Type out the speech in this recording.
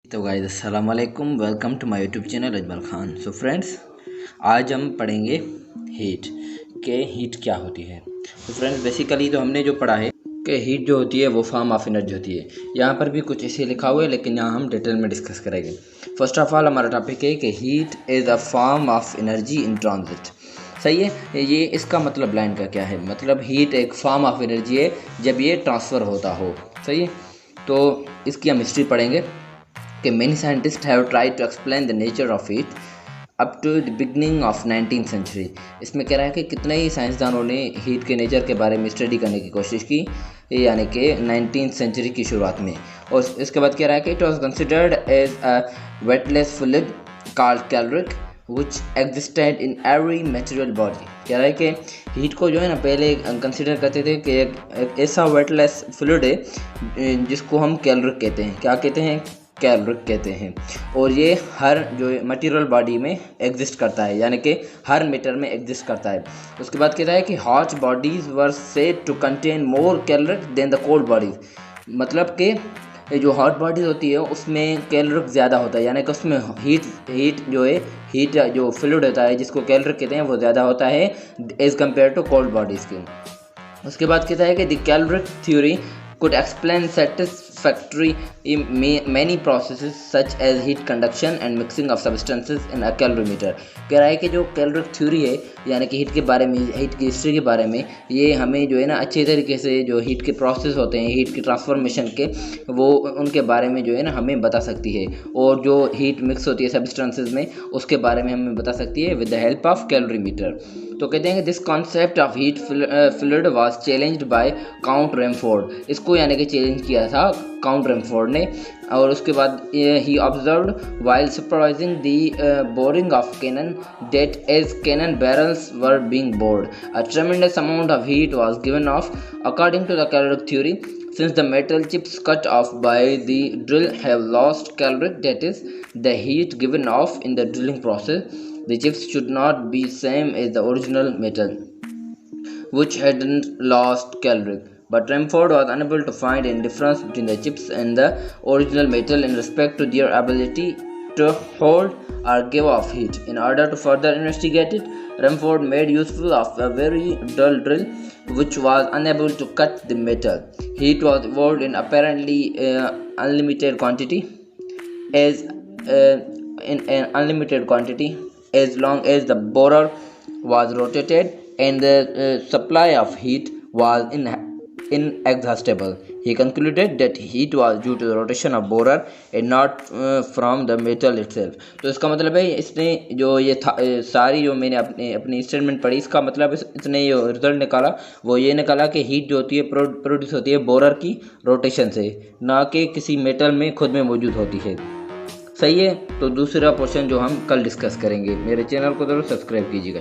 तो गाइस अस्सलाम वालेकुम, welcome to my YouTube channel Ajmal Khan. So friends, आज हम पढ़ेंगे हीट क्या होती है। तो फ्रेंड्स, बेसिकली तो हमने जो पढ़ा है कि हीट जो होती है वो फॉर्म ऑफ एनर्जी होती है। यहाँ पर भी कुछ ऐसे लिखा हुआ है, लेकिन यहाँ हम डिटेल में डिस्कस करेंगे। फर्स्ट ऑफ ऑल हमारा टॉपिक है कि heat is a form of energy in transit. सही है। ये इसका मतलब लाइन का क्या है, मतलब हीट एक फॉर्म ऑफ एनर्जी है जब ये ट्रांसफ़र होता हो। सही है। तो इसकी हम हिस्ट्री पढ़ेंगे कि many scientists have tried to explain the nature of heat up to the beginning of 19th century। इसमें कह रहा है कि कितने ही साइंसदानों ने हीट के नेचर के बारे में स्टडी करने की कोशिश की, यानी कि 19th सेंचुरी की शुरुआत में। और इसके बाद कह रहा है कि it was considered as a weightless fluid called caloric which existed in every material body। कह रहा है कि हीट को जो है ना पहले कंसिडर करते थे कि एक ऐसा वेटलेस फ्लूइड है जिसको हम कैलोरिक कहते हैं। क्या कहते हैं? कैलोरिक कहते हैं। और ये हर जो मटेरियल बॉडी में एग्जिस्ट करता है, यानी कि हर मैटर में एग्जिस्ट करता है। उसके बाद कहता है कि hot bodies were said to contain more caloric than the cold bodies. मतलब कि जो हॉट बॉडीज़ होती है उसमें कैलोरिक ज़्यादा होता है, यानी कि उसमें हीट जो फ्लूइड होता है जिसको कैलोरिक कहते हैं वो ज़्यादा होता है as compare to cold bodies के। उसके बाद कहता है कि the caloric theory could explain satisfactory many processes such as heat conduction and mixing of substances in a calorimeter। कह रहा है कि जो कैलोरिक थ्योरी है, यानी कि हीट के बारे में, हीट की हिस्ट्री के बारे में, ये हमें जो है ना अच्छे तरीके से जो हीट के प्रोसेस होते हैं, हीट की ट्रांसफॉर्मेशन के, वो उनके बारे में जो है ना हमें बता सकती है। और जो हीट मिक्स होती है सब्सटेंसेस में, उसके बारे में हमें बता सकती है with the help of calorimeter. तो कहते हैं कि this concept of heat fluid was challenged by Count Rumford. इसको यानी कि चैलेंज किया था काउंट रैमफोर्ड ने। और उसके बाद ही observed while supervising the boring of cannon that as cannon barrels were being bored a tremendous amount of heat was given off according to the caloric theory. Since the metal chips cut off by the drill have lost caloric, that is the heat given off in the drilling process, the chips should not be same as the original metal which hadn't lost caloric. But Remford was unable to find any difference between the chips and the original metal in respect to their ability to hold or give off heat. In order to further investigate it, Remford made use of a very dull drill which was unable to cut the metal. Heat was evolved in apparently unlimited quantity as long as the borer was rotated and the supply of heat was inexhaustible. He concluded that heat was due to the rotation of borer and not from the metal itself। तो इसका मतलब है, इसने जो ये सारी जो मैंने अपनी स्टेटमेंट पढ़ी, इसका मतलब इसने ये रिजल्ट निकाला, वो ये निकाला कि हीट जो होती है प्रोड्यूस होती है बोरर की रोटेशन से, ना कि किसी मेटल में खुद में मौजूद होती है। सही है। तो दूसरा पोर्शन जो हम कल डिस्कस करेंगे। मेरे चैनल को ज़रूर सब्सक्राइब कीजिएगा।